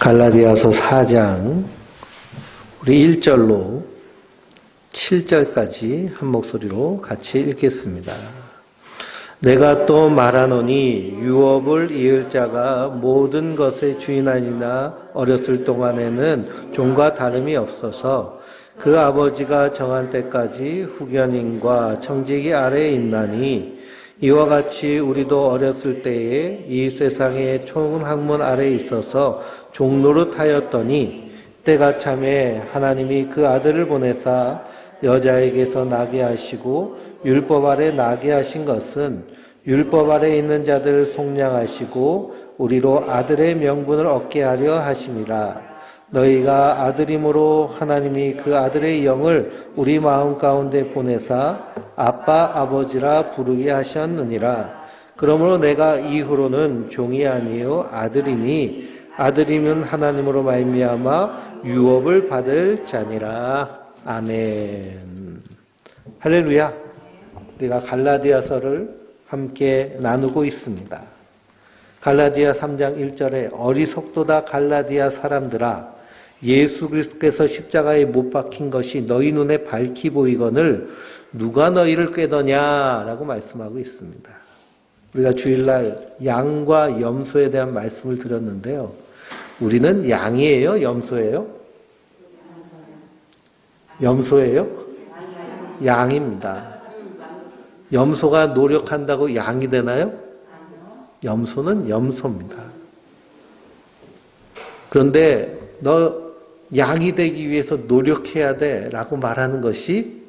갈라디아서 4장 우리 1절로 7절까지 한 목소리로 같이 읽겠습니다. 내가 또 말하노니 유업을 이을 자가 모든 것의 주인 아니나 어렸을 동안에는 종과 다름이 없어서 그 아버지가 정한 때까지 후견인과 청지기 아래에 있나니 이와 같이 우리도 어렸을 때에 이 세상의 총학문 아래에 있어서 종노릇하였더니 때가 참에 하나님이 그 아들을 보내사 여자에게서 나게 하시고 율법 아래 나게 하신 것은 율법 아래 있는 자들을 속량하시고 우리로 아들의 명분을 얻게 하려 하심이라. 너희가 아들임으로 하나님이 그 아들의 영을 우리 마음 가운데 보내사 아빠 아버지라 부르게 하셨느니라. 그러므로 내가 이후로는 종이 아니요 아들이니 아들이면 하나님으로 말미암아 유업을 받을 자니라. 아멘. 할렐루야. 우리가 갈라디아서를 함께 나누고 있습니다. 갈라디아 3장 1절에 어리석도다 갈라디아 사람들아, 예수 그리스도께서 십자가에 못 박힌 것이 너희 눈에 밝히 보이거늘 누가 너희를 꾀더냐라고 말씀하고 있습니다. 우리가 주일날 양과 염소에 대한 말씀을 드렸는데요. 우리는 양이에요? 염소예요? 염소예요? 양입니다. 염소가 노력한다고 양이 되나요? 염소는 염소입니다. 그런데 너 양이 되기 위해서 노력해야 돼 라고 말하는 것이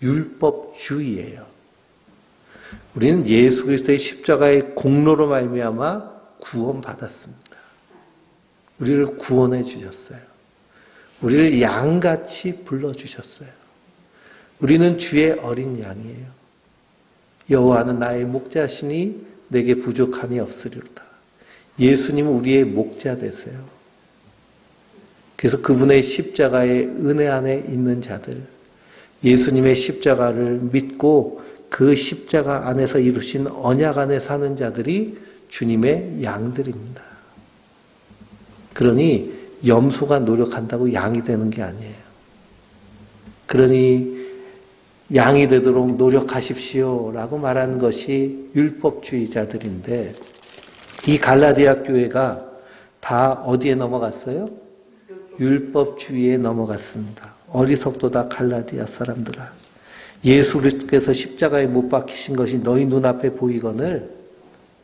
율법주의예요. 우리는 예수 그리스도의 십자가의 공로로 말미암아 구원받았습니다. 우리를 구원해 주셨어요. 우리를 양같이 불러주셨어요. 우리는 주의 어린 양이에요. 여호와는 나의 목자시니 내게 부족함이 없으리로다. 예수님은 우리의 목자 되세요. 그래서 그분의 십자가의 은혜 안에 있는 자들, 예수님의 십자가를 믿고 그 십자가 안에서 이루신 언약 안에 사는 자들이 주님의 양들입니다. 그러니 염소가 노력한다고 양이 되는 게 아니에요. 그러니 양이 되도록 노력하십시오 라고 말하는 것이 율법주의자들인데, 이 갈라디아 교회가 다 어디에 넘어갔어요? 율법주의에 넘어갔습니다. 어리석도다 갈라디아 사람들아, 예수 그리스도께서 십자가에 못 박히신 것이 너희 눈앞에 보이거늘,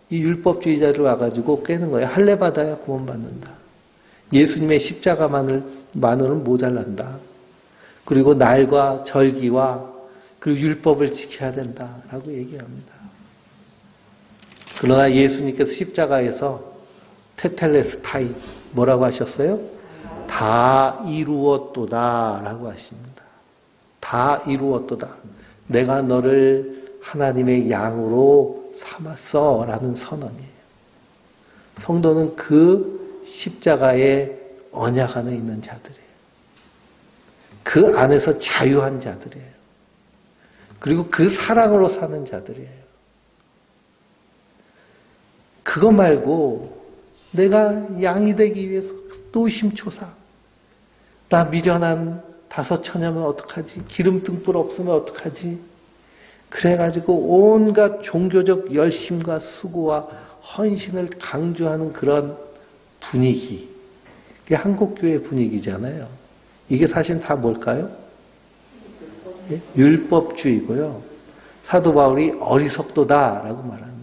이 율법주의자를 와가지고 깨는 거예요. 할례 받아야 구원받는다. 예수님의 십자가만으로는 모자란다. 그리고 날과 절기와 그리고 율법을 지켜야 된다라고 얘기합니다. 그러나 예수님께서 십자가에서 테텔레스타이 뭐라고 하셨어요? 다 이루었도다라고 하십니다. 다 이루었도다. 내가 너를 하나님의 양으로 삼았어라는 선언이에요. 성도는 그 십자가의 언약 안에 있는 자들이에요. 그 안에서 자유한 자들이에요. 그리고 그 사랑으로 사는 자들이에요. 그거 말고 내가 양이 되기 위해서 노심초사, 나 미련한 5처녀면 어떡하지? 기름등불 없으면 어떡하지? 그래가지고 온갖 종교적 열심과 수고와 헌신을 강조하는 그런 분위기, 그게 한국교회 분위기잖아요. 이게 사실 다 뭘까요? 율법주의고요. 사도 바울이 어리석도다라고 말하는 거예요.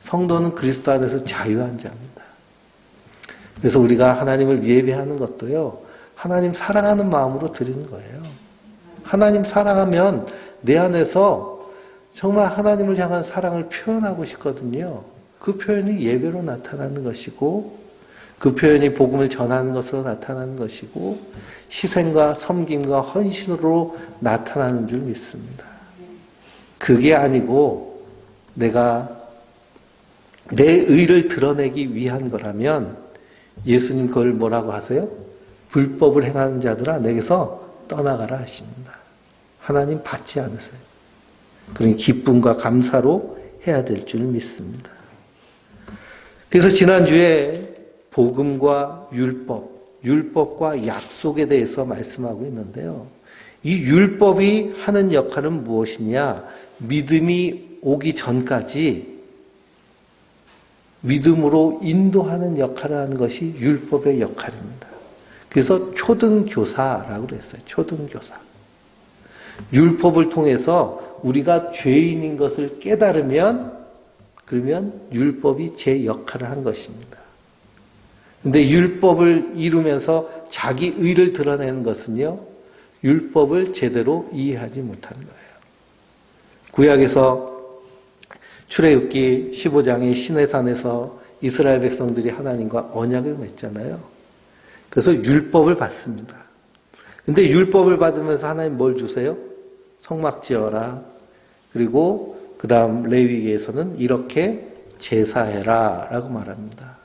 성도는 그리스도 안에서 자유한 자입니다. 그래서 우리가 하나님을 예배하는 것도요, 하나님 사랑하는 마음으로 드리는 거예요. 하나님 사랑하면 내 안에서 정말 하나님을 향한 사랑을 표현하고 싶거든요. 그 표현이 예배로 나타나는 것이고, 그 표현이 복음을 전하는 것으로 나타나는 것이고, 희생과 섬김과 헌신으로 나타나는 줄 믿습니다. 그게 아니고 내가 내 의를 드러내기 위한 거라면 예수님 그걸 뭐라고 하세요? 불법을 행하는 자들아 내게서 떠나가라 하십니다. 하나님 받지 않으세요. 그러니 기쁨과 감사로 해야 될 줄 믿습니다. 그래서 지난주에 복음과 율법과 약속에 대해서 말씀하고 있는데요. 이 율법이 하는 역할은 무엇이냐? 믿음이 오기 전까지 믿음으로 인도하는 역할을 하는 것이 율법의 역할입니다. 그래서 초등교사라고 그랬어요. 초등교사. 율법을 통해서 우리가 죄인인 것을 깨달으면 그러면 율법이 제 역할을 한 것입니다. 근데 율법을 이루면서 자기 의를 드러내는 것은요, 율법을 제대로 이해하지 못한 거예요. 구약에서 출애굽기 15장의 시내산에서 이스라엘 백성들이 하나님과 언약을 맺잖아요. 그래서 율법을 받습니다. 근데 율법을 받으면서 하나님 뭘 주세요? 성막 지어라. 그리고 그 다음 레위기에서는 이렇게 제사해라 라고 말합니다.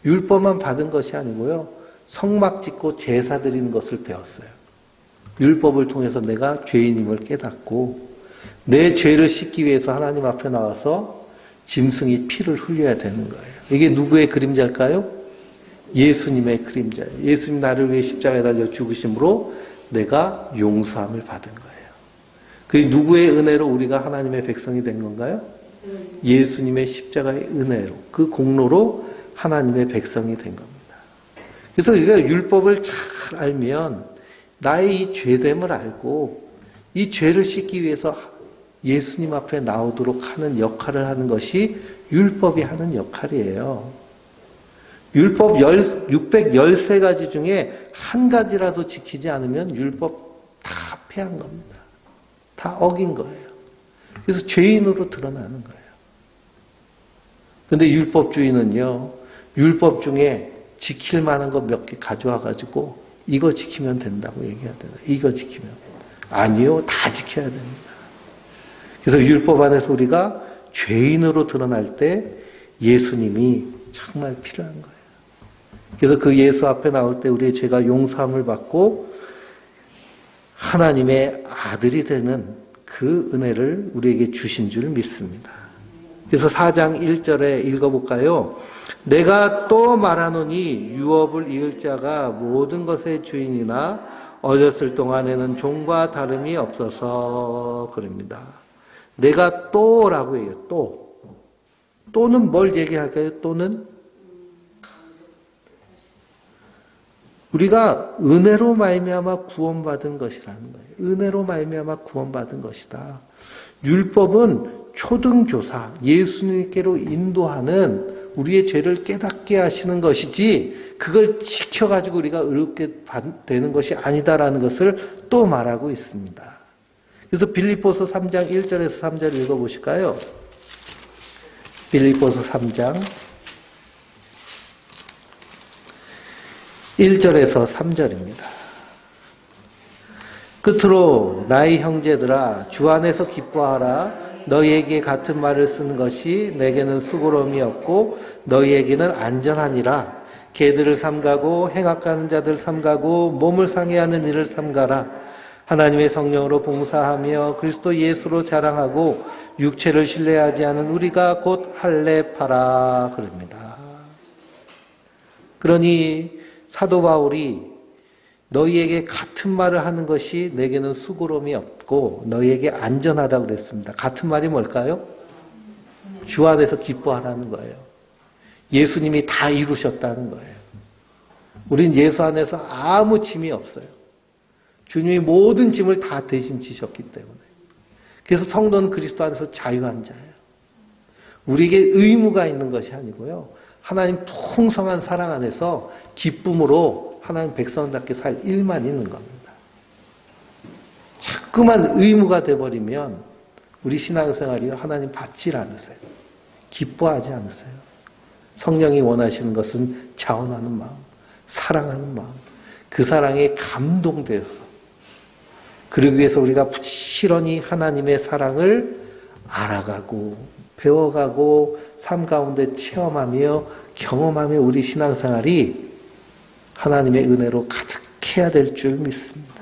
율법만 받은 것이 아니고요. 성막 짓고 제사 드리는 것을 배웠어요. 율법을 통해서 내가 죄인임을 깨닫고 내 죄를 씻기 위해서 하나님 앞에 나와서 짐승이 피를 흘려야 되는 거예요. 이게 누구의 그림자일까요? 예수님의 그림자예요. 예수님 나를 위해 십자가에 달려 죽으심으로 내가 용서함을 받은 거예요. 그 누구의 은혜로 우리가 하나님의 백성이 된 건가요? 예수님의 십자가의 은혜로, 그 공로로 하나님의 백성이 된 겁니다. 그래서 우리가 율법을 잘 알면 나의 이 죄됨을 알고 이 죄를 씻기 위해서 예수님 앞에 나오도록 하는 역할을 하는 것이 율법이 하는 역할이에요. 율법 613가지 중에 한 가지라도 지키지 않으면 율법 다 폐한 겁니다. 다 어긴 거예요. 그래서 죄인으로 드러나는 거예요. 근데 율법주의는요, 율법 중에 지킬 만한 거 몇 개 가져와 가지고 이거 지키면 된다고 얘기해야 되나? 이거 지키면. 아니요, 다 지켜야 됩니다. 그래서 율법 안에서 우리가 죄인으로 드러날 때 예수님이 정말 필요한 거예요. 그래서 그 예수 앞에 나올 때 우리의 죄가 용서함을 받고 하나님의 아들이 되는 그 은혜를 우리에게 주신 줄 믿습니다. 그래서 4장 1절에 읽어볼까요? 내가 또 말하노니 유업을 이을 자가 모든 것의 주인이나 어렸을 동안에는 종과 다름이 없어서 그럽니다. 내가 또라고 해요. 또는 뭘 얘기할까요? 또는 우리가 은혜로 말미암아 구원받은 것이라는 거예요. 은혜로 말미암아 구원받은 것이다. 율법은 초등교사, 예수님께로 인도하는 우리의 죄를 깨닫게 하시는 것이지 그걸 지켜가지고 우리가 의롭게 되는 것이 아니다라는 것을 또 말하고 있습니다. 그래서 빌립보서 3장 1절에서 3절 읽어보실까요? 빌립보서 3장 1절에서 3절입니다. 끝으로 나의 형제들아 주 안에서 기뻐하라. 너희에게 같은 말을 쓰는 것이 내게는 수고로움이 없고 너희에게는 안전하니라. 개들을 삼가고 행악하는 자들 삼가고 몸을 상해하는 일을 삼가라. 하나님의 성령으로 봉사하며 그리스도 예수로 자랑하고 육체를 신뢰하지 않은 우리가 곧 할례파라 그럽니다. 그러니 사도 바울이 너희에게 같은 말을 하는 것이 내게는 수고로움이 없고 너희에게 안전하다고 그랬습니다. 같은 말이 뭘까요? 주 안에서 기뻐하라는 거예요. 예수님이 다 이루셨다는 거예요. 우린 예수 안에서 아무 짐이 없어요. 주님이 모든 짐을 다 대신 지셨기 때문에. 그래서 성도는 그리스도 안에서 자유한 자예요. 우리에게 의무가 있는 것이 아니고요. 하나님 풍성한 사랑 안에서 기쁨으로 하나님 백성답게 살 일만 있는 겁니다. 자꾸만 의무가 돼버리면 우리 신앙생활이 하나님 받질 않으세요. 기뻐하지 않으세요. 성령이 원하시는 것은 자원하는 마음, 사랑하는 마음, 그 사랑에 감동되어서 그러기 위해서 우리가 부지런히 하나님의 사랑을 알아가고 배워가고 삶 가운데 체험하며 경험하며 우리 신앙생활이 하나님의 은혜로 가득해야 될 줄 믿습니다.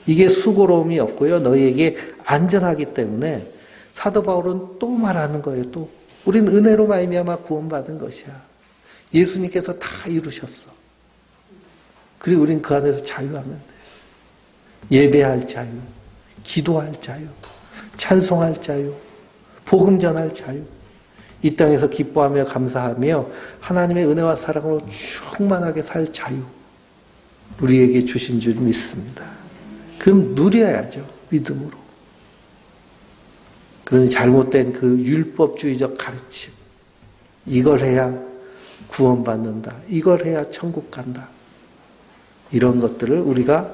이게 수고로움이 없고요. 너희에게 안전하기 때문에 사도 바울은 또 말하는 거예요. 또 우린 은혜로 말미암아 구원받은 것이야. 예수님께서 다 이루셨어. 그리고 우린 그 안에서 자유하면 돼. 예배할 자유, 기도할 자유, 찬송할 자유, 복음 전할 자유. 이 땅에서 기뻐하며 감사하며 하나님의 은혜와 사랑으로 충만하게 살 자유. 우리에게 주신 줄 믿습니다. 그럼 누려야죠. 믿음으로. 그러니 잘못된 그 율법주의적 가르침. 이걸 해야 구원받는다. 이걸 해야 천국 간다. 이런 것들을 우리가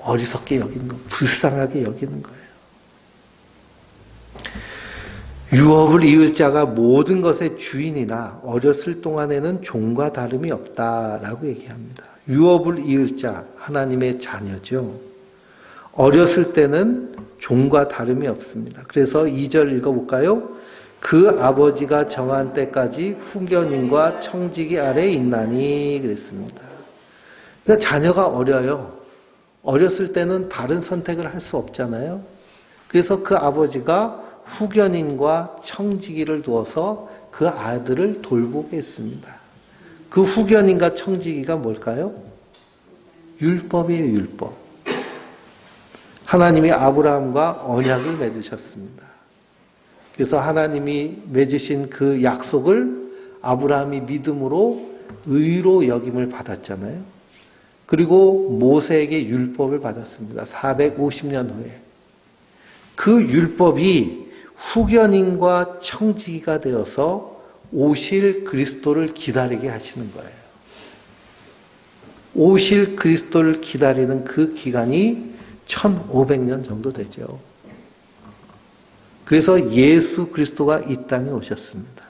어리석게 여기는 거, 불쌍하게 여기는 거예요. 유업을 이을 자가 모든 것의 주인이나 어렸을 동안에는 종과 다름이 없다라고 얘기합니다. 유업을 이을 자, 하나님의 자녀죠. 어렸을 때는 종과 다름이 없습니다. 그래서 2절 읽어볼까요? 그 아버지가 정한 때까지 후견인과 청지기 아래에 있나니 그랬습니다. 그러니까 자녀가 어려요. 어렸을 때는 다른 선택을 할 수 없잖아요. 그래서 그 아버지가 후견인과 청지기를 두어서 그 아들을 돌보게 했습니다. 그 후견인과 청지기가 뭘까요? 율법이에요, 율법. 하나님이 아브라함과 언약을 맺으셨습니다. 그래서 하나님이 맺으신 그 약속을 아브라함이 믿음으로 의로 여김을 받았잖아요. 그리고 모세에게 율법을 받았습니다. 450년 후에. 그 율법이 후견인과 청지기가 되어서 오실 그리스도를 기다리게 하시는 거예요. 오실 그리스도를 기다리는 그 기간이 1500년 정도 되죠. 그래서 예수 그리스도가 이 땅에 오셨습니다.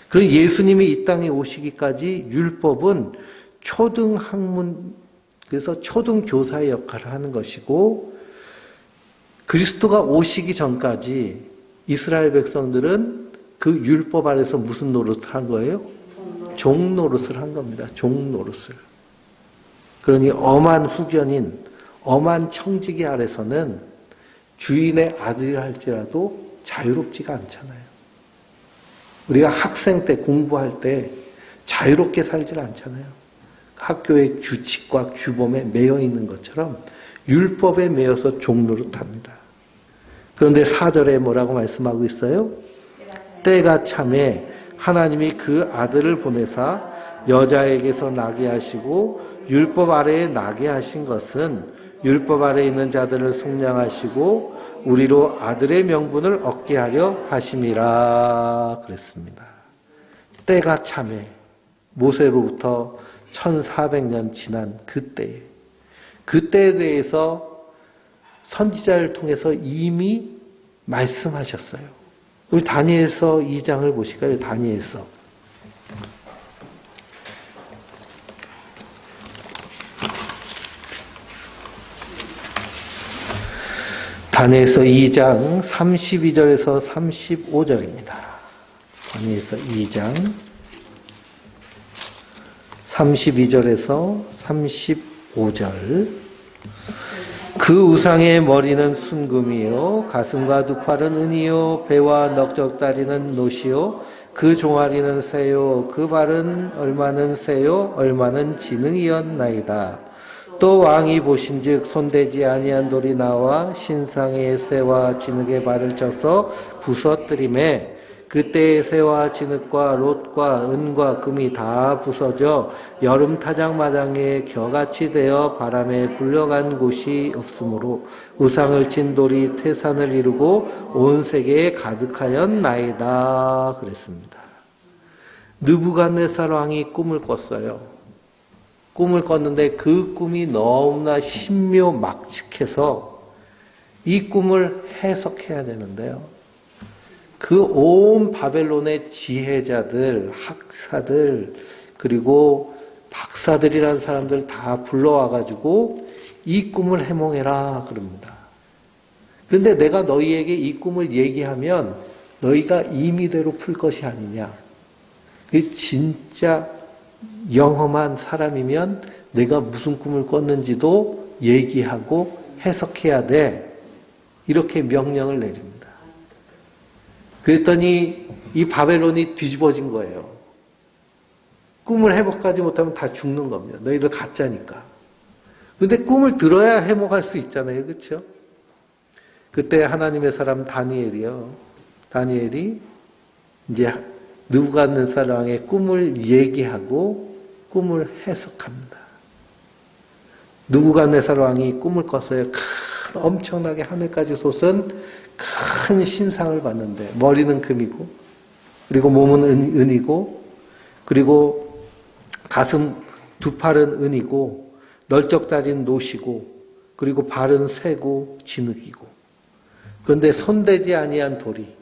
그리고 예수님이 이 땅에 오시기까지 율법은 초등학문, 그래서 초등교사의 역할을 하는 것이고, 그리스도가 오시기 전까지 이스라엘 백성들은 그 율법 아래서 무슨 노릇을 한 거예요? 종 노릇을 한 겁니다. 종 노릇을. 그러니 엄한 후견인, 엄한 청지기 아래서는 주인의 아들이라 할지라도 자유롭지가 않잖아요. 우리가 학생 때 공부할 때 자유롭게 살질 않잖아요. 학교의 규칙과 규범에 매여 있는 것처럼 율법에 매여서 종노릇합니다. 그런데 4절에 뭐라고 말씀하고 있어요? 때가 참에 하나님이 그 아들을 보내사 여자에게서 나게 하시고 율법 아래에 나게 하신 것은 율법 아래에 있는 자들을 속량하시고 우리로 아들의 명분을 얻게 하려 하심이라 그랬습니다. 때가 참에 모세로부터 1400년 지난 그때에 대해서 선지자를 통해서 이미 말씀하셨어요. 우리 다니엘서 2장을 보실까요? 다니엘서. 다니엘서 2장 32절에서 35절입니다. 다니엘서 2장 32절에서 35절. 그 우상의 머리는 순금이요 가슴과 두 팔은 은이요 배와 넉적다리는 노시요 그 종아리는 새요 그 발은 얼마는 새요 얼마는 지능이었나이다. 또 왕이 보신즉 손대지 아니한 돌이 나와 신상의 새와 진흙의 발을 쳐서 부서뜨리매 그때의 새와 진흙과 롯과 은과 금이 다 부서져 여름 타작마당에 겨같이 되어 바람에 불려간 곳이 없으므로 우상을 친 돌이 태산을 이루고 온 세계에 가득하였나이다 그랬습니다. 느부갓네살 왕이 꿈을 꿨어요. 꿈을 꿨는데 그 꿈이 너무나 신묘막측해서 이 꿈을 해석해야 되는데요. 그 온 바벨론의 지혜자들, 학사들, 그리고 박사들이라는 사람들 다 불러와가지고 이 꿈을 해몽해라 그럽니다. 그런데 내가 너희에게 이 꿈을 얘기하면 너희가 임의대로 풀 것이 아니냐. 진짜 영험한 사람이면 내가 무슨 꿈을 꿨는지도 얘기하고 해석해야 돼. 이렇게 명령을 내립니다. 그랬더니 이 바벨론이 뒤집어진 거예요. 꿈을 회복하지 못하면 다 죽는 겁니다. 너희들 가짜니까. 근데 꿈을 들어야 회복할 수 있잖아요. 그렇죠? 그때 하나님의 사람 다니엘이요. 다니엘이 이제 느부갓네살 왕의 꿈을 얘기하고 꿈을 해석합니다. 느부갓네살 왕이 꿈을 꿨어요. 엄청나게 하늘까지 솟은 큰 신상을 봤는데 머리는 금이고 그리고 몸은 은이고 그리고 가슴 두 팔은 은이고 널쩍다리는 노시고 그리고 발은 쇠고 진흙이고 그런데 손대지 아니한 돌이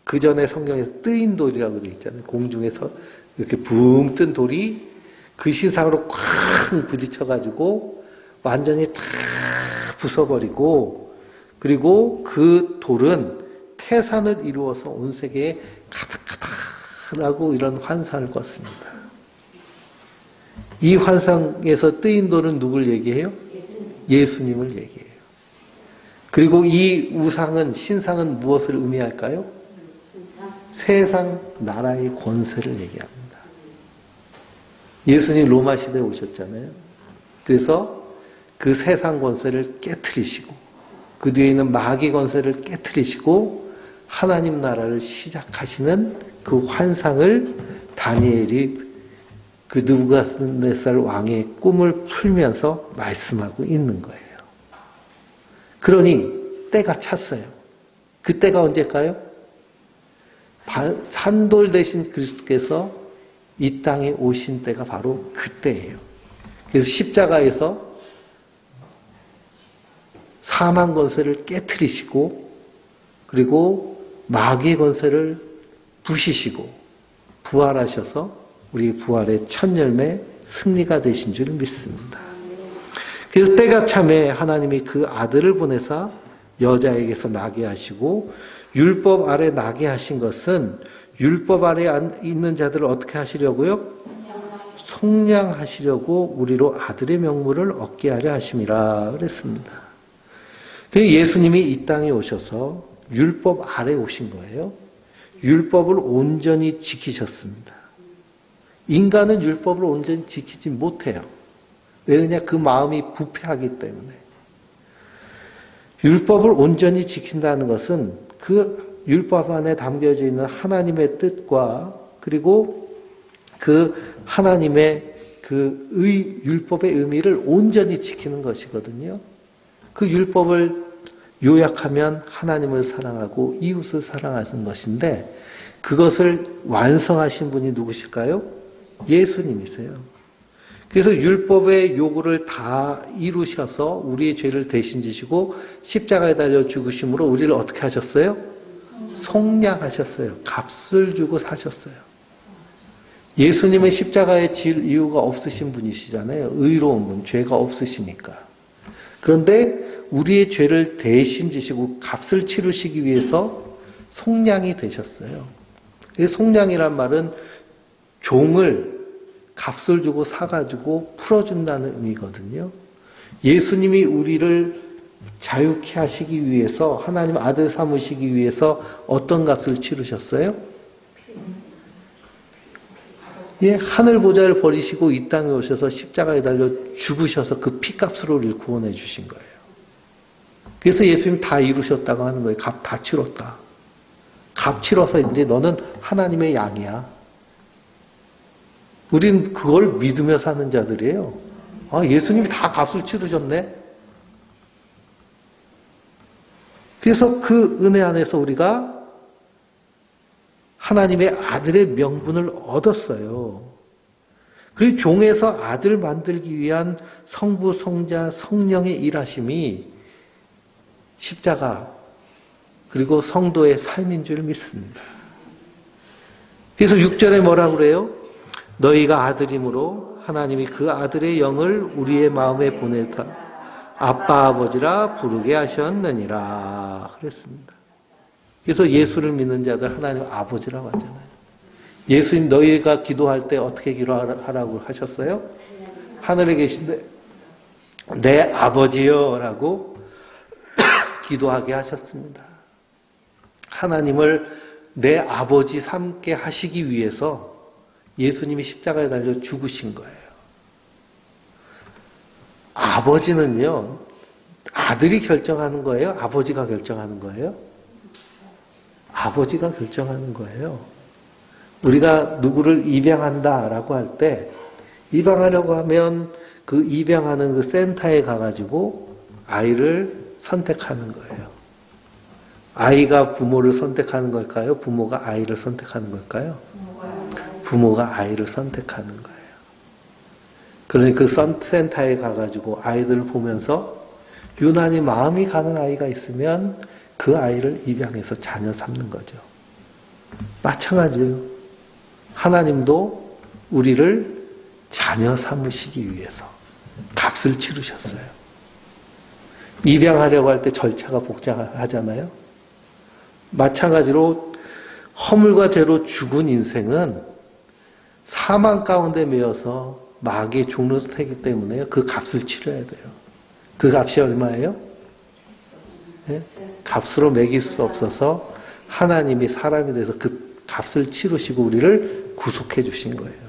그 전에 성경에서 뜨인 돌이라고 되어 있잖아요. 공중에서 이렇게 붕 뜬 돌이 그 신상으로 쾅 부딪혀가지고 완전히 다 부숴버리고 그리고 그 돌은 태산을 이루어서 온 세계에 가득하다라고 이런 환상을 꿨습니다. 이 환상에서 뜨인 돌은 누굴 얘기해요? 예수님을 얘기해요. 그리고 이 우상은 신상은 무엇을 의미할까요? 세상 나라의 권세를 얘기합니다. 예수님 로마 시대에 오셨잖아요. 그래서 그 세상 권세를 깨트리시고 그 뒤에 있는 마귀 권세를 깨트리시고 하나님 나라를 시작하시는 그 환상을 다니엘이 그 느부갓네살 왕의 꿈을 풀면서 말씀하고 있는 거예요. 그러니 때가 찼어요. 그 때가 언제일까요? 산돌 대신 그리스도께서 이 땅에 오신 때가 바로 그때예요. 그래서 십자가에서 사망 권세를 깨트리시고 그리고 마귀의 권세를 부시시고 부활하셔서 우리 부활의 첫 열매 승리가 되신 줄 믿습니다. 그래서 때가 참에 하나님이 그 아들을 보내사 여자에게서 나게 하시고 율법 아래 나게 하신 것은 율법 아래 있는 자들을 어떻게 하시려고요? 속량하시려고 우리로 아들의 명분을 얻게 하려 하심이라 그랬습니다. 예수님이 이 땅에 오셔서 율법 아래 오신 거예요. 율법을 온전히 지키셨습니다. 인간은 율법을 온전히 지키지 못해요. 왜냐? 그 마음이 부패하기 때문에. 율법을 온전히 지킨다는 것은 그 율법 안에 담겨져 있는 하나님의 뜻과 그리고 그 하나님의 그 율법의 의미를 온전히 지키는 것이거든요. 그 율법을 요약하면 하나님을 사랑하고 이웃을 사랑하는 것인데 그것을 완성하신 분이 누구실까요? 예수님이세요. 그래서 율법의 요구를 다 이루셔서 우리의 죄를 대신 지시고 십자가에 달려 죽으심으로 우리를 어떻게 하셨어요? 속량하셨어요. 값을 주고 사셨어요. 예수님은 십자가에 질 이유가 없으신 분이시잖아요. 의로운 분, 죄가 없으시니까. 그런데 우리의 죄를 대신 지시고 값을 치르시기 위해서 속량이 되셨어요. 이 속량이란 말은 종을 값을 주고 사가지고 풀어준다는 의미거든요. 예수님이 우리를 자유케 하시기 위해서 하나님 아들 삼으시기 위해서 어떤 값을 치르셨어요? 예, 하늘 보좌를 버리시고 이 땅에 오셔서 십자가에 달려 죽으셔서 그 피값으로 우리를 구원해 주신 거예요. 그래서 예수님 다 이루셨다고 하는 거예요. 값 다 치렀다. 값 치러서 이제 너는 하나님의 양이야. 우린 그걸 믿으며 사는 자들이에요. 아, 예수님이 다 값을 치르셨네. 그래서 그 은혜 안에서 우리가 하나님의 아들의 명분을 얻었어요. 그리고 종에서 아들 만들기 위한 성부, 성자, 성령의 일하심이 십자가 그리고 성도의 삶인 줄 믿습니다. 그래서 6절에 뭐라고 그래요? 너희가 아들이므로 하나님이 그 아들의 영을 우리의 마음에 보내다 아빠 아버지라 부르게 하셨느니라 그랬습니다. 그래서 예수를 믿는 자들 하나님 아버지라고 하잖아요. 예수님 너희가 기도할 때 어떻게 기도하라고 하셨어요? 하늘에 계신 내 아버지여 라고 기도하게 하셨습니다. 하나님을 내 아버지 삼게 하시기 위해서 예수님이 십자가에 달려 죽으신 거예요. 아버지는요, 아들이 결정하는 거예요? 아버지가 결정하는 거예요? 아버지가 결정하는 거예요. 우리가 누구를 입양한다라고 할 때, 입양하려고 하면 그 입양하는 그 센터에 가가지고 아이를 선택하는 거예요. 아이가 부모를 선택하는 걸까요? 부모가 아이를 선택하는 걸까요? 부모가 아이를 선택하는 거예요. 그러니 그 센터에 가가지고 아이들을 보면서 유난히 마음이 가는 아이가 있으면 그 아이를 입양해서 자녀 삼는 거죠. 마찬가지예요. 하나님도 우리를 자녀 삼으시기 위해서 값을 치르셨어요. 입양하려고 할 때 절차가 복잡하잖아요. 마찬가지로 허물과 죄로 죽은 인생은 사망 가운데 매여서 마귀의 종로에 되기 때문에 그 값을 치러야 돼요. 그 값이 얼마예요? 네? 값으로 매길 수 없어서 하나님이 사람이 돼서 그 값을 치르시고 우리를 구속해 주신 거예요.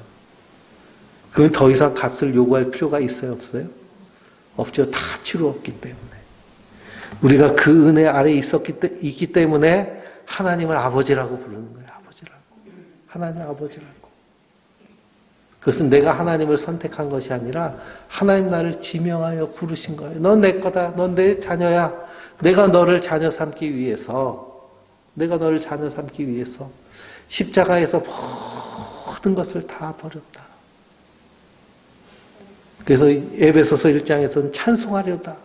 그럼 더 이상 값을 요구할 필요가 있어요? 없어요? 없죠. 다 치루었기 때문에. 우리가 그 은혜 아래에 있기 때문에 하나님을 아버지라고 부르는 거예요. 아버지라고. 하나님 아버지라고. 그것은 내가 하나님을 선택한 것이 아니라 하나님 나를 지명하여 부르신 거예요. 넌 내 거다. 넌 내 자녀야. 내가 너를 자녀 삼기 위해서 십자가에서 모든 것을 다 버렸다. 그래서 에베소서 1장에서는 찬송하려다.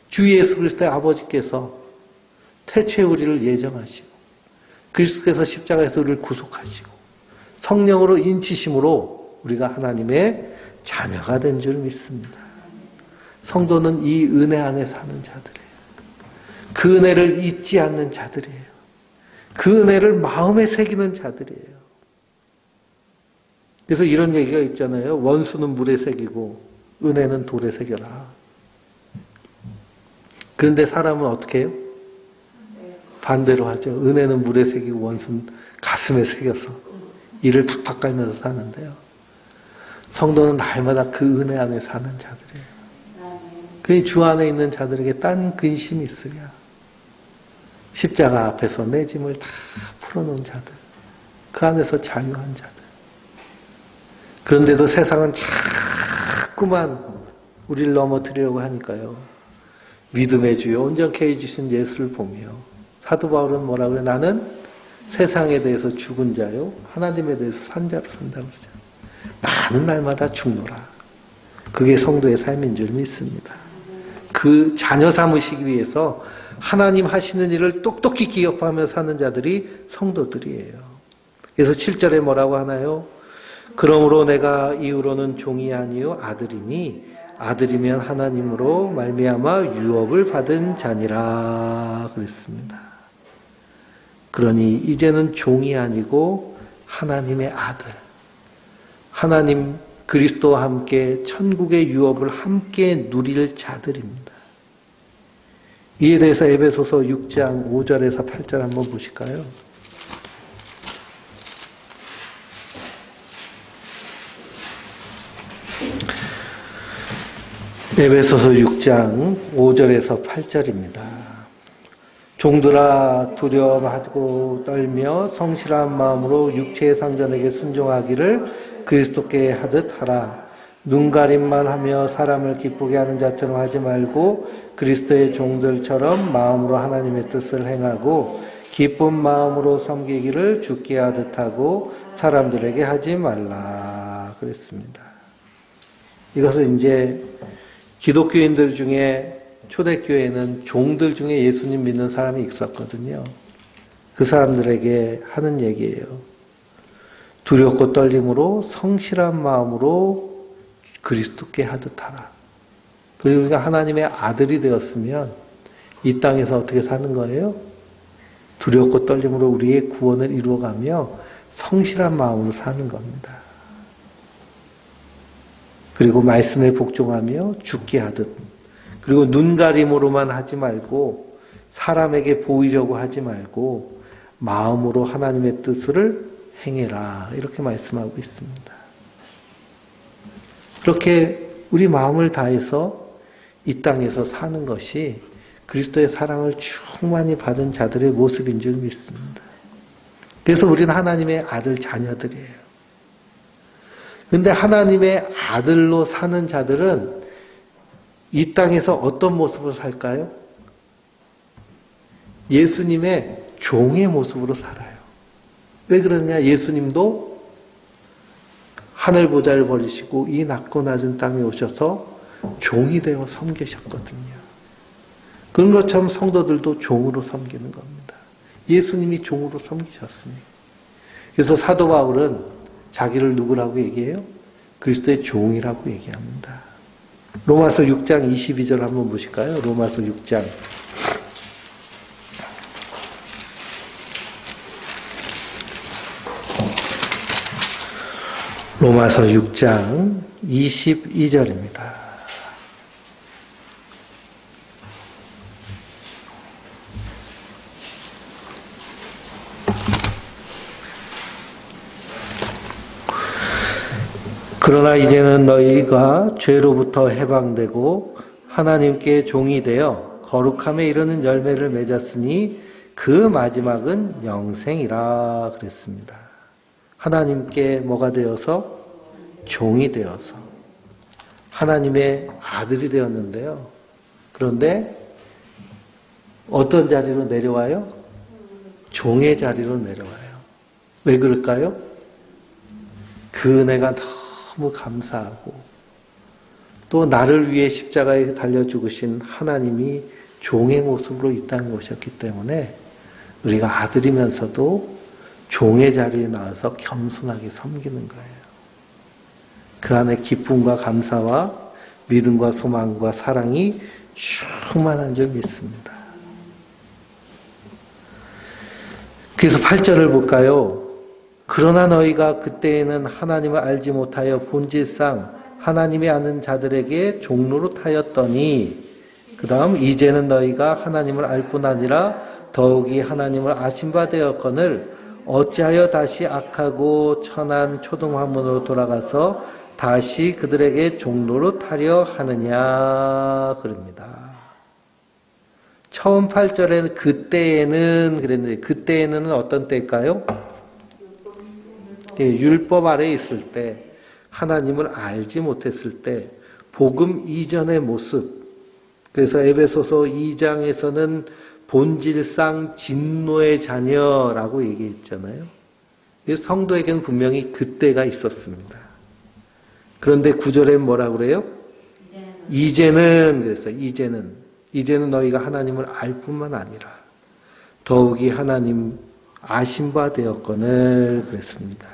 주 예수 그리스도의 아버지께서 태초에 우리를 예정하시고 그리스도께서 십자가에서 우리를 구속하시고 성령으로 인치심으로 우리가 하나님의 자녀가 된 줄 믿습니다. 성도는 이 은혜 안에 사는 자들이에요. 그 은혜를 잊지 않는 자들이에요. 그 은혜를 마음에 새기는 자들이에요. 그래서 이런 얘기가 있잖아요. 원수는 물에 새기고 은혜는 돌에 새겨라. 그런데 사람은 어떻게 해요? 반대로 하죠. 은혜는 물에 새기고 원수는 가슴에 새겨서 이를 팍팍 깔면서 사는데요. 성도는 날마다 그 은혜 안에 사는 자들이에요. 그러니 주 안에 있는 자들에게 딴 근심이 있으랴. 십자가 앞에서 내 짐을 다 풀어놓은 자들. 그 안에서 자유한 자들. 그런데도 세상은 자꾸만 우리를 넘어뜨리려고 하니까요. 믿음의 주요 온전케 해주신 예수를 보며 사도 바울은 뭐라고 그래요? 나는 세상에 대해서 죽은 자요. 하나님에 대해서 산 자로 산다고 그러죠. 나는 날마다 죽노라. 그게 성도의 삶인 줄 믿습니다. 그 자녀 삼으시기 위해서 하나님 하시는 일을 똑똑히 기억하며 사는 자들이 성도들이에요. 그래서 7절에 뭐라고 하나요? 그러므로 내가 이후로는 종이 아니요 아들이니 아들이면 하나님으로 말미암아 유업을 받은 자니라 그랬습니다. 그러니 이제는 종이 아니고 하나님의 아들, 하나님 그리스도와 함께 천국의 유업을 함께 누릴 자들입니다. 이에 대해서 에베소서 6장 5절에서 8절 한번 보실까요? 에베소서 6장 5절에서 8절입니다. 종들아 두려워하고 떨며 성실한 마음으로 육체의 상전에게 순종하기를 그리스도께 하듯 하라. 눈가림만 하며 사람을 기쁘게 하는 자처럼 하지 말고 그리스도의 종들처럼 마음으로 하나님의 뜻을 행하고 기쁜 마음으로 섬기기를 주께 하듯 하고 사람들에게 하지 말라 그랬습니다. 이것은 이제 기독교인들 중에 초대교회는 종들 중에 예수님 믿는 사람이 있었거든요. 그 사람들에게 하는 얘기예요. 두렵고 떨림으로 성실한 마음으로 그리스도께 하듯 하라. 그리고 우리가 하나님의 아들이 되었으면 이 땅에서 어떻게 사는 거예요? 두렵고 떨림으로 우리의 구원을 이루어가며 성실한 마음으로 사는 겁니다. 그리고 말씀에 복종하며 죽게 하듯, 그리고 눈가림으로만 하지 말고 사람에게 보이려고 하지 말고 마음으로 하나님의 뜻을 행해라. 이렇게 말씀하고 있습니다. 그렇게 우리 마음을 다해서 이 땅에서 사는 것이 그리스도의 사랑을 충만히 받은 자들의 모습인 줄 믿습니다. 그래서 우리는 하나님의 아들 자녀들이에요. 그런데 하나님의 아들로 사는 자들은 이 땅에서 어떤 모습으로 살까요? 예수님의 종의 모습으로 살아요. 왜 그러냐? 예수님도 하늘 보좌를 버리시고 이 낮고 낮은 땅에 오셔서 종이 되어 섬기셨거든요. 그런 것처럼 성도들도 종으로 섬기는 겁니다. 예수님이 종으로 섬기셨으니. 그래서 사도 바울은 자기를 누구라고 얘기해요? 그리스도의 종이라고 얘기합니다. 로마서 6장 22절 한번 보실까요? 로마서 6장. 로마서 6장 22절입니다. 그러나 이제는 너희가 죄로부터 해방되고 하나님께 종이 되어 거룩함에 이르는 열매를 맺었으니 그 마지막은 영생이라 그랬습니다. 하나님께 뭐가 되어서? 종이 되어서 하나님의 아들이 되었는데요. 그런데 어떤 자리로 내려와요? 종의 자리로 내려와요. 왜 그럴까요? 그 은혜가 너무 감사하고 또 나를 위해 십자가에 달려 죽으신 하나님이 종의 모습으로 이 땅에 오셨기 때문에 우리가 아들이면서도 종의 자리에 나와서 겸손하게 섬기는 거예요. 그 안에 기쁨과 감사와 믿음과 소망과 사랑이 충만한 줄 믿습니다. 그래서 8절을 볼까요? 그러나 너희가 그때에는 하나님을 알지 못하여 본질상 하나님이 아는 자들에게 종로로 타였더니 그 다음 이제는 너희가 하나님을 알 뿐 아니라 더욱이 하나님을 아신 바 되었거늘 어찌하여 다시 악하고 천한 초등화문으로 돌아가서 다시 그들에게 종로로 타려 하느냐 그럽니다. 처음 8절에는 그때에는 그랬는데 그때에는 어떤 때일까요? 율법 아래에 있을 때 하나님을 알지 못했을 때 복음 이전의 모습. 그래서 에베소서 2장에서는 본질상 진노의 자녀라고 얘기했잖아요. 성도에게는 분명히 그때가 있었습니다. 그런데 9절에 뭐라고 그래요? 이제는 그랬어요. 이제는 너희가 하나님을 알 뿐만 아니라 더욱이 하나님 아신 바 되었거늘 그랬습니다.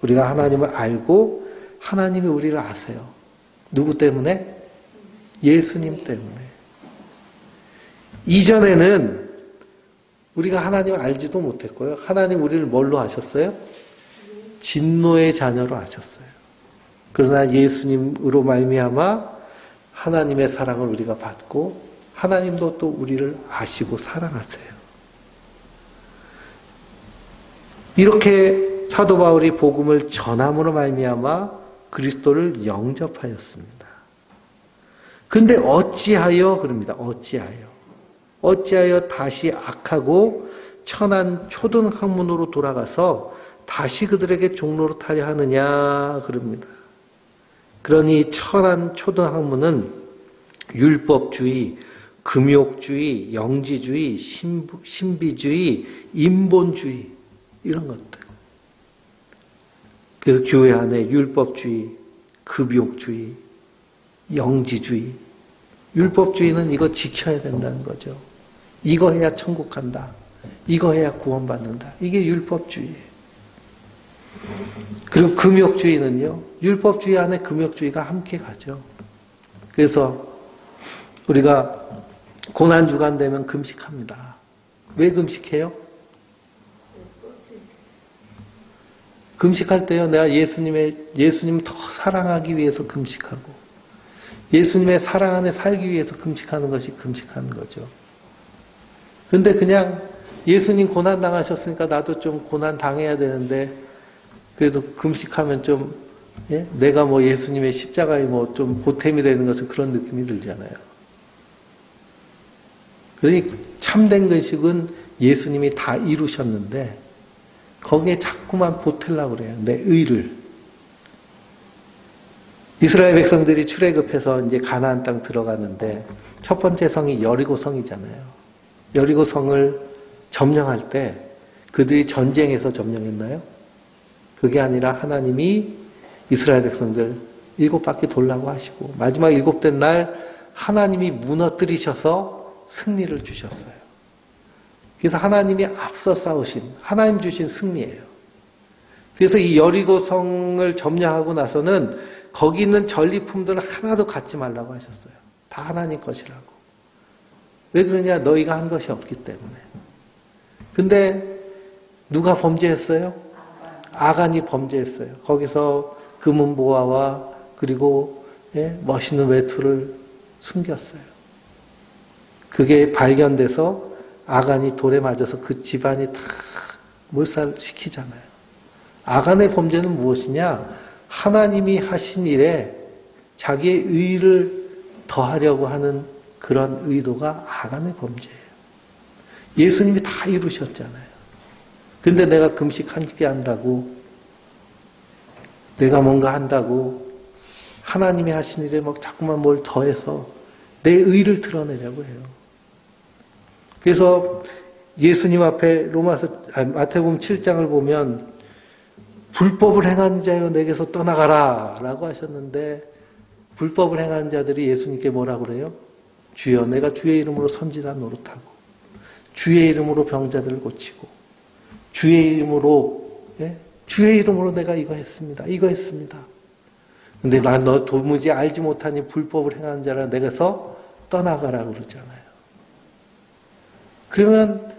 우리가 하나님을 알고 하나님이 우리를 아세요. 누구 때문에? 예수님 때문에. 이전에는 우리가 하나님을 알지도 못했고요. 하나님 우리를 뭘로 아셨어요? 진노의 자녀로 아셨어요. 그러나 예수님으로 말미암아 하나님의 사랑을 우리가 받고 하나님도 또 우리를 아시고 사랑하세요. 이렇게 사도 바울이 복음을 전함으로 말미암아 그리스도를 영접하였습니다. 근데 어찌하여 그럽니다. 어찌하여 다시 악하고 천한 초등학문으로 돌아가서 다시 그들에게 종로로 타려 하느냐 그럽니다. 그러니 천한 초등학문은 율법주의, 금욕주의, 영지주의, 신비주의, 인본주의 이런 것들. 그래서 교회 안에 율법주의, 금욕주의, 영지주의. 율법주의는 이거 지켜야 된다는 거죠. 이거 해야 천국 간다. 이거 해야 구원받는다. 이게 율법주의예요. 그리고 금욕주의는요. 율법주의 안에 금욕주의가 함께 가죠. 그래서 우리가 고난주간 되면 금식합니다. 왜 금식해요? 금식할 때요. 내가 예수님 더 사랑하기 위해서 금식하고 예수님의 사랑 안에 살기 위해서 금식하는 것이 금식하는 거죠. 근데 그냥 예수님 고난 당하셨으니까 나도 좀 고난 당해야 되는데 그래도 금식하면 좀, 예? 내가 뭐 예수님의 십자가에 뭐 좀 보탬이 되는 것은 그런 느낌이 들잖아요. 그러니 참된 금식은 예수님이 다 이루셨는데, 거기에 자꾸만 보태려고 그래요. 내 의를. 이스라엘 백성들이 출애굽해서 이제 가나안 땅 들어가는데, 첫 번째 성이 여리고 성이잖아요. 여리고 성을 점령할 때 그들이 전쟁에서 점령했나요? 그게 아니라 하나님이 이스라엘 백성들 7바퀴 돌라고 하시고 마지막 7째 날 하나님이 무너뜨리셔서 승리를 주셨어요. 그래서 하나님이 앞서 싸우신 하나님 주신 승리예요. 그래서 이 여리고 성을 점령하고 나서는 거기 있는 전리품들을 하나도 갖지 말라고 하셨어요. 다 하나님 것이라고. 왜 그러냐? 너희가 한 것이 없기 때문에. 근데 누가 범죄했어요? 아간이 범죄했어요. 거기서 금은 보화와 그리고 멋있는 외투를 숨겼어요. 그게 발견돼서 아간이 돌에 맞아서 그 집안이 다 몰살시키잖아요. 아간의 범죄는 무엇이냐? 하나님이 하신 일에 자기의 의를 더하려고 하는 그런 의도가 아간의 범죄예요. 예수님이 다 이루셨잖아요. 근데 내가 금식 한 개 한다고, 내가 뭔가 한다고, 하나님이 하신 일에 막 자꾸만 뭘 더해서 내 의를 드러내려고 해요. 그래서 예수님 앞에 마태복음 7장을 보면 불법을 행하는 자여 내게서 떠나가라 라고 하셨는데, 불법을 행하는 자들이 예수님께 뭐라고 그래요? 주여, 내가 주의 이름으로 선지자 노릇하고 주의 이름으로 병자들을 고치고 주의 이름으로 내가 이거 했습니다. 이거 했습니다. 근데 난 너 도무지 알지 못하니 불법을 행하는 자라 내게서 떠나가라고 그러잖아요. 그러면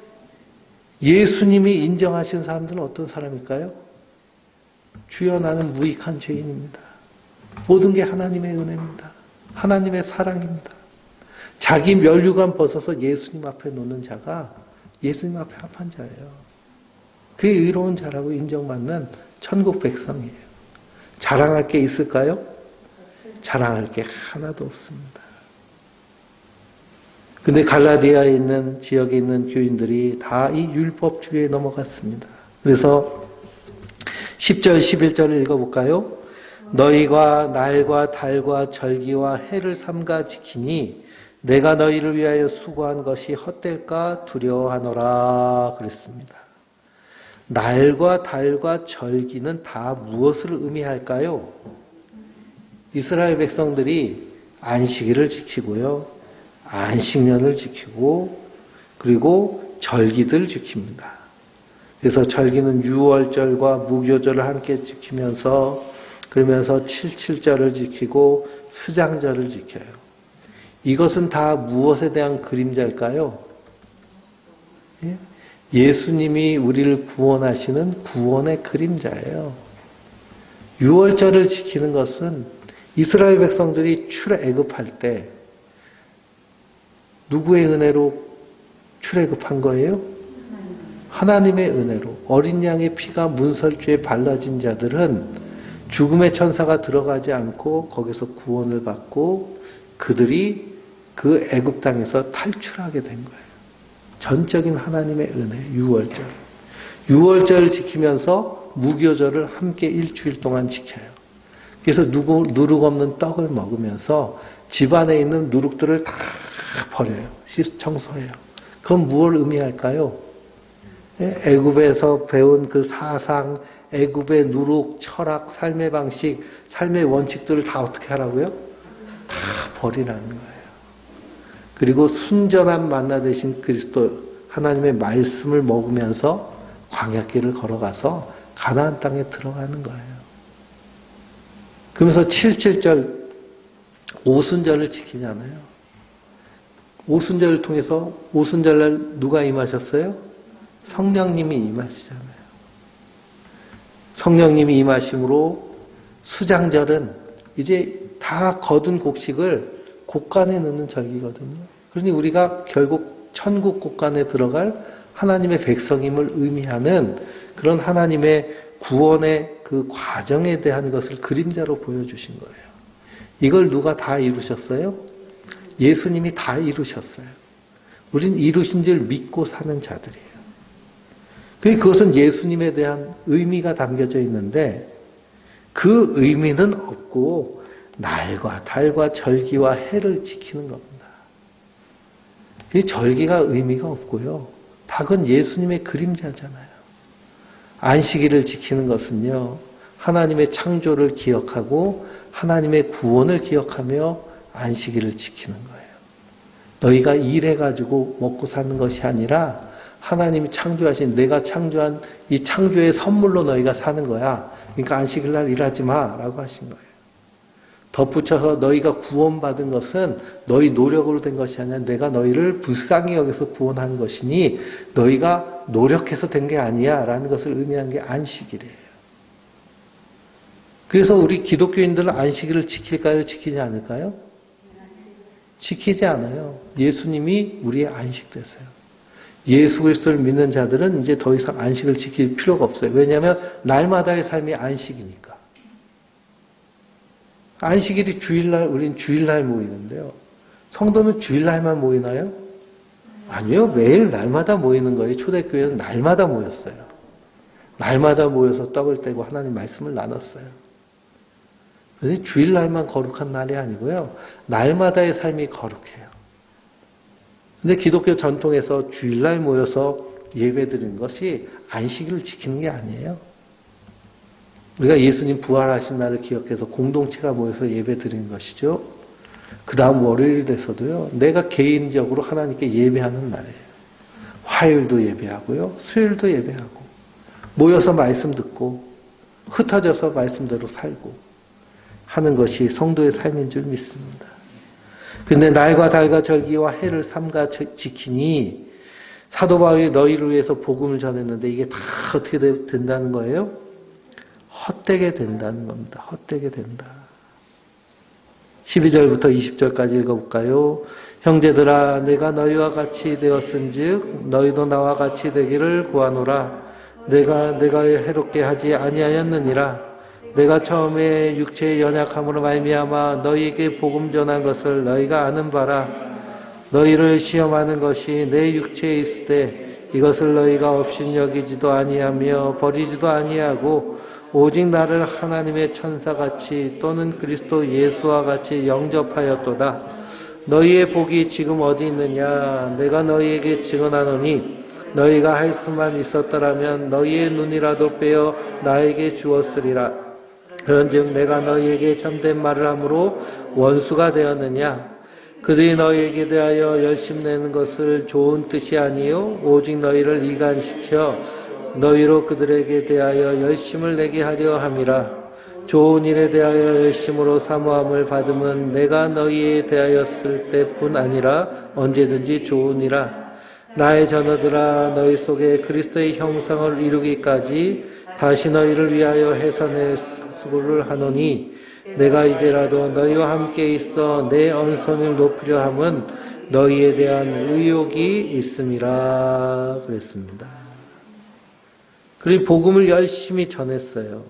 예수님이 인정하신 사람들은 어떤 사람일까요? 주여, 나는 무익한 죄인입니다. 모든 게 하나님의 은혜입니다. 하나님의 사랑입니다. 자기 면류관 벗어서 예수님 앞에 놓는 자가 예수님 앞에 합한 자예요. 그게 의로운 자라고 인정받는 천국 백성이에요. 자랑할 게 있을까요? 자랑할 게 하나도 없습니다. 근데 갈라디아에 있는 지역에 있는 교인들이 다 이 율법주의에 넘어갔습니다. 그래서 10절 11절을 읽어볼까요? 너희가 날과 달과 절기와 해를 삼가 지키니 내가 너희를 위하여 수고한 것이 헛될까 두려워하노라 그랬습니다. 날과 달과 절기는 다 무엇을 의미할까요? 이스라엘 백성들이 안식일을 지키고요. 안식년을 지키고 그리고 절기들 지킵니다. 그래서 절기는 유월절과 무교절을 함께 지키면서 그러면서 77절을 지키고 수장절을 지켜요. 이것은 다 무엇에 대한 그림자일까요? 예수님이 우리를 구원하시는 구원의 그림자예요. 유월절을 지키는 것은 이스라엘 백성들이 출애굽할 때 누구의 은혜로 출애굽한 거예요? 하나님의 은혜로. 어린 양의 피가 문설주에 발라진 자들은 죽음의 천사가 들어가지 않고 거기서 구원을 받고 그들이 그 애굽 땅에서 탈출하게 된 거예요. 전적인 하나님의 은혜, 유월절. 유월절을 지키면서 무교절을 함께 일주일 동안 지켜요. 그래서 누룩 없는 떡을 먹으면서 집안에 있는 누룩들을 다 버려요. 청소해요. 그건 무엇을 의미할까요? 애굽에서 배운 그 사상, 애굽의 누룩, 철학, 삶의 방식, 삶의 원칙들을 다 어떻게 하라고요? 다 버리라는 거예요. 그리고 순전한 만나 되신 그리스도 하나님의 말씀을 먹으면서 광야길을 걸어가서 가나안 땅에 들어가는 거예요. 그러면서 77절 오순절을 지키잖아요. 오순절을 통해서 오순절날 누가 임하셨어요? 성령님이 임하시잖아요. 성령님이 임하심으로 수장절은 이제 다 거둔 곡식을 곡간에 넣는 절기거든요. 그러니 우리가 결국 천국 곡간에 들어갈 하나님의 백성임을 의미하는 그런 하나님의 구원의 그 그 과정에 대한 것을 그림자로 보여주신 거예요. 이걸 누가 다 이루셨어요? 예수님이 다 이루셨어요. 우린 이루신 줄 믿고 사는 자들이에요. 그것은 예수님에 대한 의미가 담겨져 있는데 그 의미는 없고 날과 달과 절기와 해를 지키는 겁니다. 이 절기가 의미가 없고요. 다 그건 예수님의 그림자잖아요. 안식일을 지키는 것은요. 하나님의 창조를 기억하고 하나님의 구원을 기억하며 안식일을 지키는 거예요. 너희가 일해가지고 먹고 사는 것이 아니라 하나님이 창조하신 내가 창조한 이 창조의 선물로 너희가 사는 거야. 그러니까 안식일 날 일하지 마라고 하신 거예요. 덧붙여서 너희가 구원받은 것은 너희 노력으로 된 것이 아니라 내가 너희를 불쌍히 여겨서 구원한 것이니 너희가 노력해서 된 게 아니야 라는 것을 의미한 게 안식일이에요. 그래서 우리 기독교인들은 안식일을 지킬까요? 지키지 않을까요? 지키지 않아요. 예수님이 우리의 안식 되세요. 예수 그리스도를 믿는 자들은 이제 더 이상 안식을 지킬 필요가 없어요. 왜냐하면 날마다의 삶이 안식이니까. 안식일이 주일날, 우린 주일날 모이는데요. 성도는 주일날만 모이나요? 아니요. 매일 날마다 모이는 거예요. 초대교회는 날마다 모였어요. 날마다 모여서 떡을 떼고 하나님 말씀을 나눴어요. 그래서 주일날만 거룩한 날이 아니고요. 날마다의 삶이 거룩해요. 근데 기독교 전통에서 주일날 모여서 예배드리는 것이 안식일을 지키는 게 아니에요. 우리가 예수님 부활하신 날을 기억해서 공동체가 모여서 예배드리는 것이죠. 그 다음 월요일 돼서도요. 내가 개인적으로 하나님께 예배하는 날이에요. 화요일도 예배하고요. 수요일도 예배하고 모여서 말씀 듣고 흩어져서 말씀대로 살고 하는 것이 성도의 삶인 줄 믿습니다. 근데 날과 달과 절기와 해를 삼가 지키니 사도 바울이 너희를 위해서 복음을 전했는데 이게 다 어떻게 된다는 거예요? 헛되게 된다는 겁니다. 헛되게 된다. 12절부터 20절까지 읽어볼까요? 형제들아 내가 너희와 같이 되었은즉 너희도 나와 같이 되기를 구하노라. 내가 해롭게 하지 아니하였느니라. 내가 처음에 육체의 연약함으로 말미암아 너희에게 복음 전한 것을 너희가 아는 바라. 너희를 시험하는 것이 내 육체에 있을 때 이것을 너희가 업신여기지도 아니하며 버리지도 아니하고 오직 나를 하나님의 천사같이 또는 그리스도 예수와 같이 영접하였도다. 너희의 복이 지금 어디 있느냐? 내가 너희에게 증언하노니 너희가 할 수만 있었더라면 너희의 눈이라도 빼어 나에게 주었으리라. 그런즉 내가 너희에게 참된 말을 함으로 원수가 되었느냐? 그들이 너희에게 대하여 열심내는 것을 좋은 뜻이 아니요 오직 너희를 이간시켜 너희로 그들에게 대하여 열심을 내게 하려 함이라. 좋은 일에 대하여 열심으로 사모함을 받음은 내가 너희에 대하였을 때뿐 아니라 언제든지 좋으니라. 나의 자녀들아 너희 속에 그리스도의 형상을 이루기까지 다시 너희를 위하여 해산의 수고를 하노니 내가 이제라도 너희와 함께 있어 내 언성을 높이려 함은 너희에 대한 의욕이 있음이라 그랬습니다. 그리고 복음을 열심히 전했어요.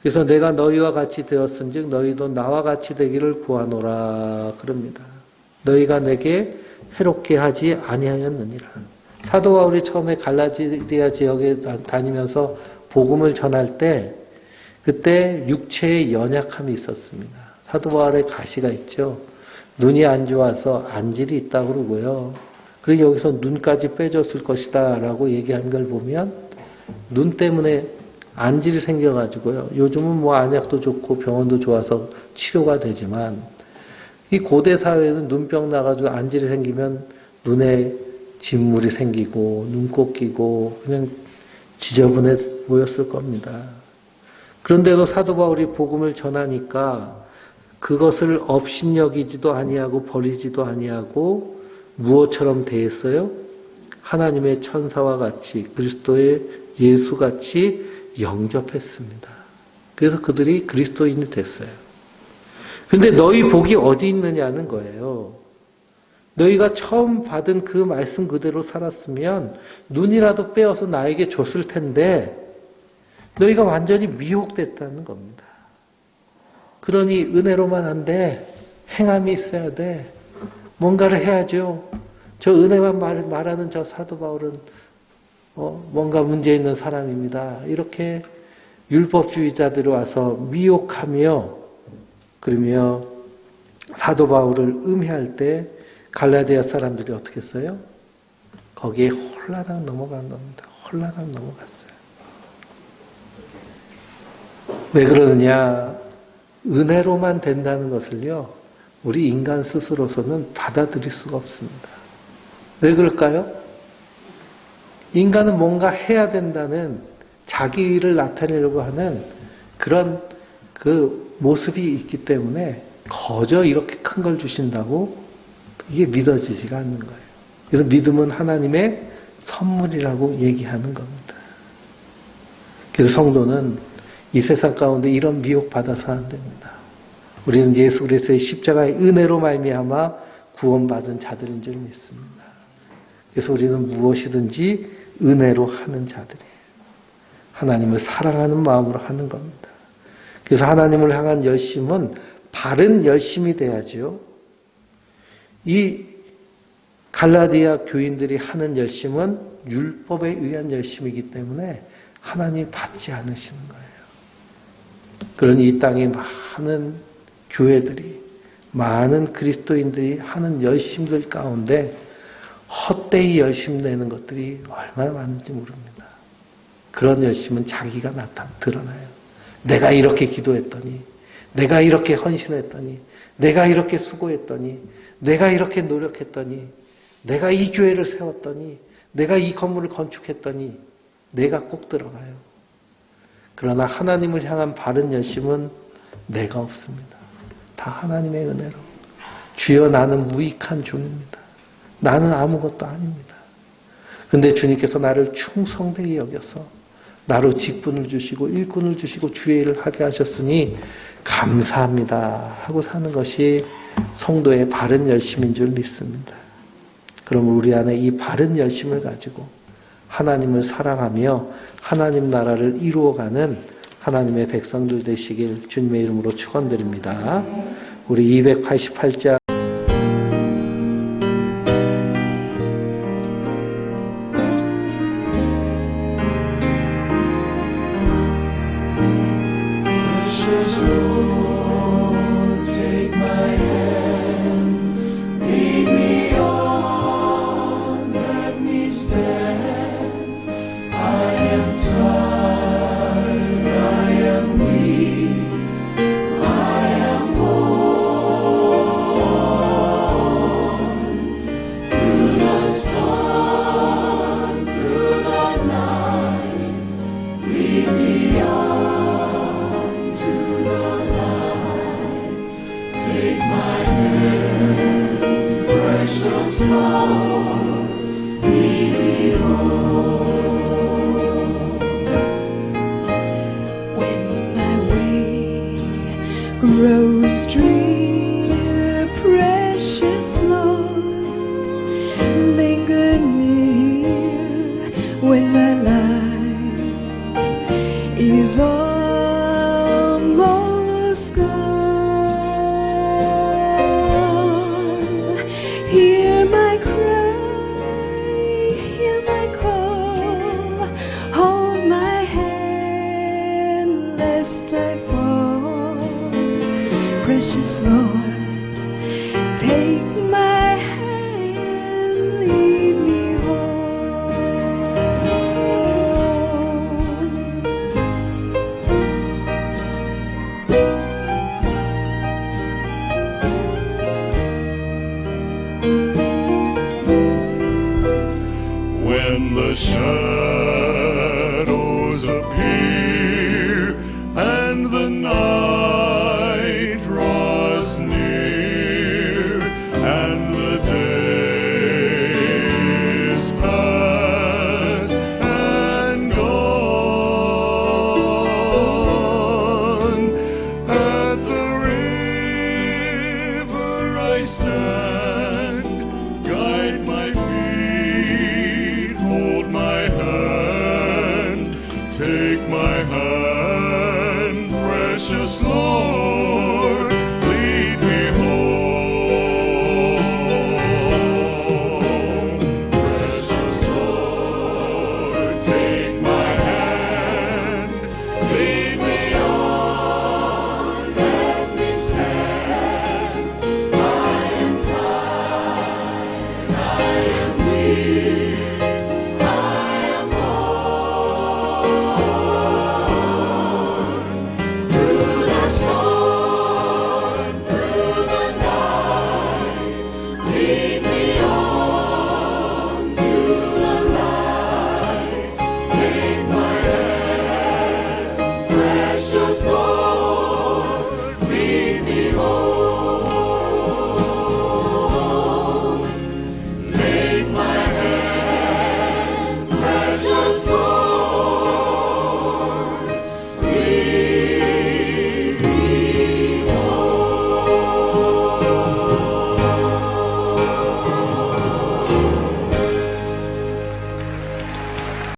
그래서 내가 너희와 같이 되었은즉 너희도 나와 같이 되기를 구하노라 그럽니다. 너희가 내게 해롭게 하지 아니하였느니라. 사도 바울이 처음에 갈라디아 지역에 다니면서 복음을 전할 때 그때 육체의 연약함이 있었습니다. 사도 바울의 가시가 있죠. 눈이 안 좋아서 안질이 있다고 그러고요. 그리고 여기서 눈까지 빼줬을 것이다 라고 얘기한 걸 보면 눈 때문에 안질이 생겨가지고요. 요즘은 뭐 안약도 좋고 병원도 좋아서 치료가 되지만 이 고대 사회에는 눈병 나가지고 안질이 생기면 눈에 진물이 생기고 눈곱 끼고 그냥 지저분해 보였을 겁니다. 그런데도 사도 바울이 복음을 전하니까 그것을 업신여기지도 아니하고 버리지도 아니하고 무엇처럼 대했어요? 하나님의 천사와 같이 그리스도의 예수같이 영접했습니다. 그래서 그들이 그리스도인이 됐어요. 근데 너희 복이 어디 있느냐는 거예요. 너희가 처음 받은 그 말씀 그대로 살았으면 눈이라도 빼어서 나에게 줬을 텐데 너희가 완전히 미혹됐다는 겁니다. 그러니 은혜로만 안 돼. 행함이 있어야 돼. 뭔가를 해야죠. 저 은혜만 말하는 저 사도 바울은 뭔가 문제 있는 사람입니다. 이렇게 율법주의자들이 와서 미혹하며 그러며 사도 바울을 음해할 때 갈라디아 사람들이 어떻게 했어요? 거기에 홀라당 넘어간 겁니다. 홀라당 넘어갔어요. 왜 그러느냐? 은혜로만 된다는 것을요, 우리 인간 스스로서는 받아들일 수가 없습니다. 왜 그럴까요? 인간은 뭔가 해야 된다는 자기를 나타내려고 하는 그런 그 모습이 있기 때문에 거저 이렇게 큰 걸 주신다고 이게 믿어지지가 않는 거예요. 그래서 믿음은 하나님의 선물이라고 얘기하는 겁니다. 그래서 성도는 이 세상 가운데 이런 미혹 받아서 안 됩니다. 우리는 예수 그리스도의 십자가의 은혜로 말미암아 구원받은 자들인 줄 믿습니다. 그래서 우리는 무엇이든지 은혜로 하는 자들이에요. 하나님을 사랑하는 마음으로 하는 겁니다. 그래서 하나님을 향한 열심은 바른 열심이 돼야죠. 이 갈라디아 교인들이 하는 열심은 율법에 의한 열심이기 때문에 하나님이 받지 않으시는 거예요. 그러니 이 땅에 많은 교회들이, 많은 그리스도인들이 하는 열심들 가운데 헛되이 열심 내는 것들이 얼마나 많은지 모릅니다. 그런 열심은 자기가 드러나요. 내가 이렇게 기도했더니, 내가 이렇게 헌신했더니, 내가 이렇게 수고했더니, 내가 이렇게 노력했더니, 내가 이 교회를 세웠더니, 내가 이 건물을 건축했더니, 내가 꼭 들어가요. 그러나 하나님을 향한 바른 열심은 내가 없습니다. 다 하나님의 은혜로. 주여 나는 무익한 종입니다. 나는 아무것도 아닙니다. 근데 주님께서 나를 충성되게 여겨서 나로 직분을 주시고 일꾼을 주시고 주의 일을 하게 하셨으니 감사합니다 하고 사는 것이 성도의 바른 열심인 줄 믿습니다. 그럼 우리 안에 이 바른 열심을 가지고 하나님을 사랑하며 하나님 나라를 이루어가는 하나님의 백성들 되시길 주님의 이름으로 축원드립니다. 우리 288장 Rose dream, precious Lord, linger near when my life is almost gone. Hear my cry, hear my call, hold my hand lest I fall. Precious Lord, take my hand, lead me home. When the shadows appear and the night draws near and the days pass and gone, at the river I stand.